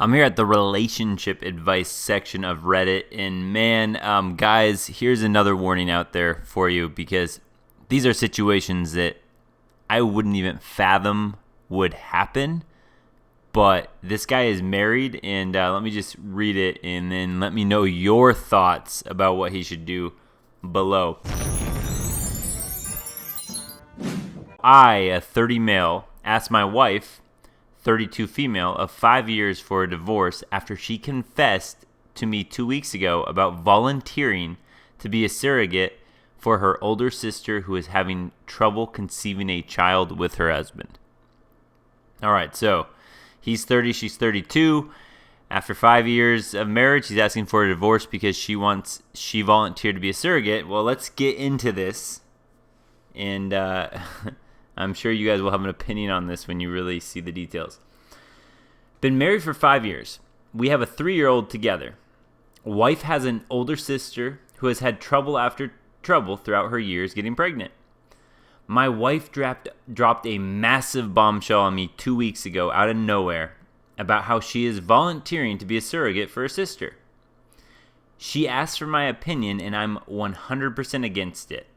I'm here at the relationship advice section of Reddit, and man, guys, here's another warning out there for you, because these are situations that I wouldn't even fathom would happen. But this guy is married, and let me just read it, and then let me know your thoughts about what he should do below. I, a 30 male, asked my wife, 32 female, of 5 years for a divorce after she confessed to me 2 weeks ago about volunteering to be a surrogate for her older sister who is having trouble conceiving a child with her husband. All right, so he's 30, she's 32. After 5 years of marriage, he's asking for a divorce because she volunteered to be a surrogate. Well, let's get into this, and I'm sure you guys will have an opinion on this when you really see the details. Been married for 5 years. We have a 3-year-old together. Wife has an older sister who has had trouble after trouble throughout her years getting pregnant. My wife dropped a massive bombshell on me 2 weeks ago out of nowhere about how she is volunteering to be a surrogate for her sister. She asked for my opinion, and I'm 100% against it.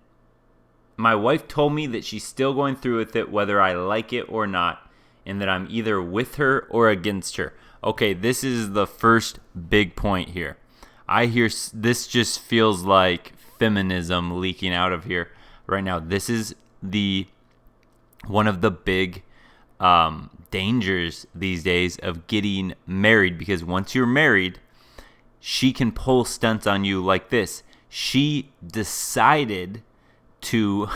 My wife told me that she's still going through with it whether I like it or not, and that I'm either with her or against her. Okay, this is the first big point here. I hear this just feels like feminism leaking out of here right now. This is one of the big dangers these days of getting married, because once you're married, she can pull stunts on you like this. She decided to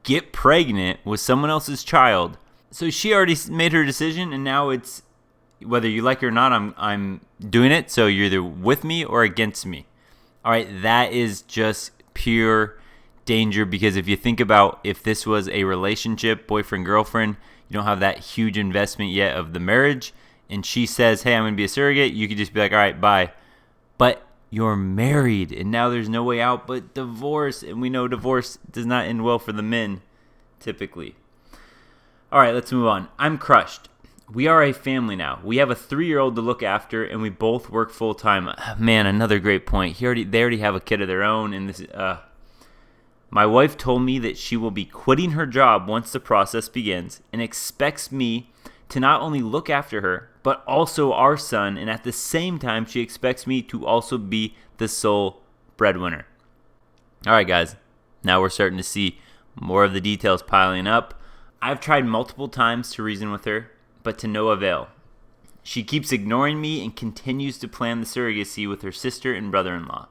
get pregnant with someone else's child. So she already made her decision, and now it's whether you like it or not, I'm doing it. So you're either with me or against me. All right, that is just pure danger, because if you think about if this was a relationship, boyfriend, girlfriend, you don't have that huge investment yet of the marriage, and she says, hey, I'm going to be a surrogate, you could just be like, all right, bye. But you're married, and now there's no way out but divorce, and we know divorce does not end well for the men, typically. All right, let's move on. I'm crushed. We are a family now. We have a 3-year-old to look after, and we both work full-time. Man, another great point. They already have a kid of their own, and this my wife told me that she will be quitting her job once the process begins and expects me to not only look after her, but also our son, and at the same time, she expects me to also be the sole breadwinner. All right, guys, now we're starting to see more of the details piling up. I've tried multiple times to reason with her, but to no avail. She keeps ignoring me and continues to plan the surrogacy with her sister and brother-in-law.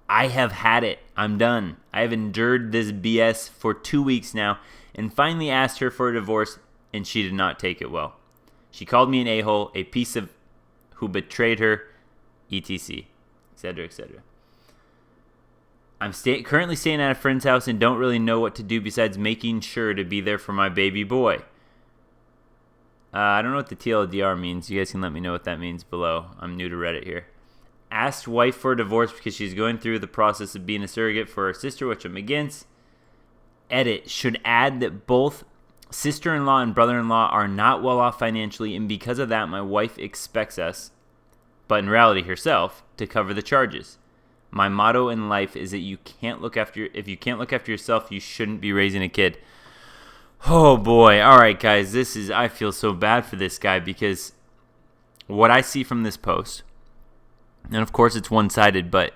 I have had it. I'm done. I have endured this BS for 2 weeks now, and finally asked her for a divorce, and she did not take it well. She called me an a-hole, a piece of who betrayed her, etc., etc., etc. I'm currently staying at a friend's house and don't really know what to do besides making sure to be there for my baby boy. I don't know what the TLDR means. You guys can let me know what that means below. I'm new to Reddit here. Asked wife for a divorce because she's going through the process of being a surrogate for her sister, which I'm against. Edit. Should add that both sister-in-law and brother-in-law are not well off financially, and because of that, my wife expects us, but in reality herself, to cover the charges. My motto in life is that if you can't look after yourself, you shouldn't be raising a kid. Oh boy. All right, guys, I feel so bad for this guy, because what I see from this post, and of course it's one-sided, but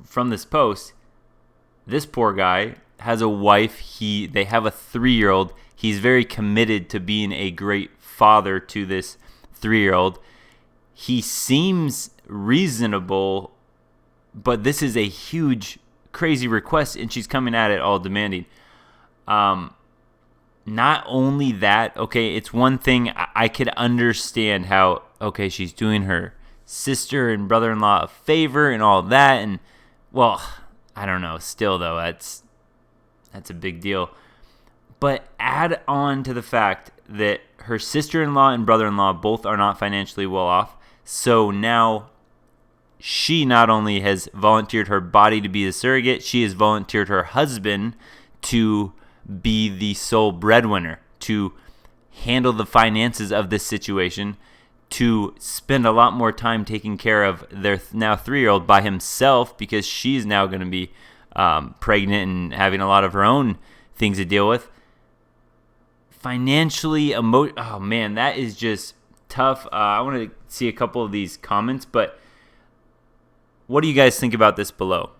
from this post, this poor guy has a wife. They have a 3-year-old. He's very committed to being a great father to this 3-year-old. He seems reasonable, but this is a huge, crazy request, and she's coming at it all demanding. Not only that, okay, it's one thing I could understand how, okay, she's doing her sister and brother-in-law a favor and all that, and, well, I don't know, still, though, that's a big deal. But add on to the fact that her sister-in-law and brother-in-law both are not financially well off, so now she not only has volunteered her body to be a surrogate, she has volunteered her husband to be the sole breadwinner, to handle the finances of this situation, to spend a lot more time taking care of their now 3-year-old by himself, because she's now going to be pregnant and having a lot of her own things to deal with. Financially, oh man, that is just tough. I want to see a couple of these comments, but what do you guys think about this below?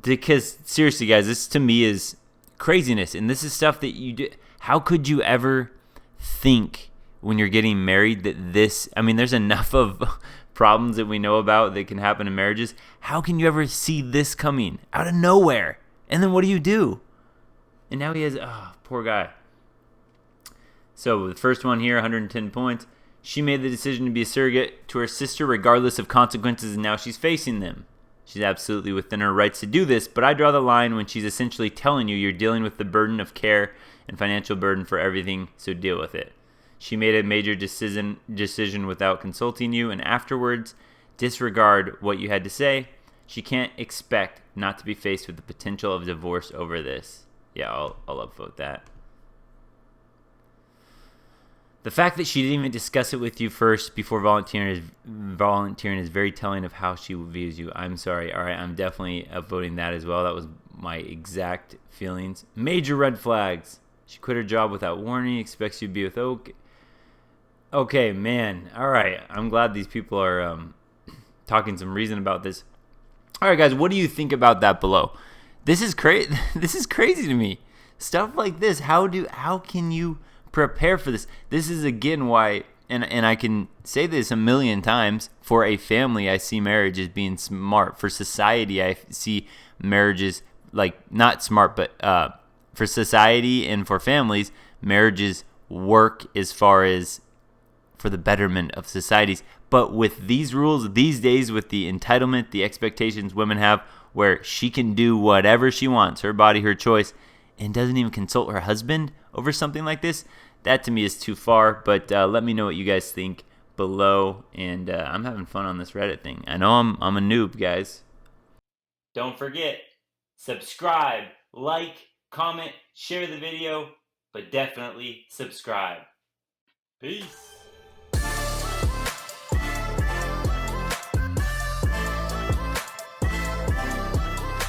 Because seriously, guys, this to me is craziness, and this is stuff that you do. How could you ever think when you're getting married that this, I mean, there's enough of problems that we know about that can happen in marriages. How can you ever see this coming out of nowhere? And then what do? And now he has, poor guy. So the first one here, 110 points. She made the decision to be a surrogate to her sister regardless of consequences, and now she's facing them. She's absolutely within her rights to do this, but I draw the line when she's essentially telling you you're dealing with the burden of care and financial burden for everything, so deal with it. She made a major decision without consulting you, and afterwards disregard what you had to say. She can't expect not to be faced with the potential of divorce over this. Yeah, I'll upvote that. The fact that she didn't even discuss it with you first before volunteering is very telling of how she views you. I'm sorry. All right, I'm definitely upvoting that as well. That was my exact feelings. Major red flags. She quit her job without warning, expects you to be with Okay, man. All right. I'm glad these people are talking some reason about this. All right, guys, what do you think about that below? This is crazy. This is crazy to me. Stuff like this. How can you prepare for this? This is again why, and I can say this a million times, for a family I see marriage as being smart. For society I see marriages like not smart, but for society and for families, marriages work as far as for the betterment of societies. But with these rules these days, with the entitlement, the expectations women have, where she can do whatever she wants, her body, her choice, and doesn't even consult her husband over something like this, that to me is too far. But let me know what you guys think below, and I'm having fun on this Reddit thing. I know I'm a noob, guys. Don't forget, subscribe, like, comment, share the video, but definitely subscribe. Peace.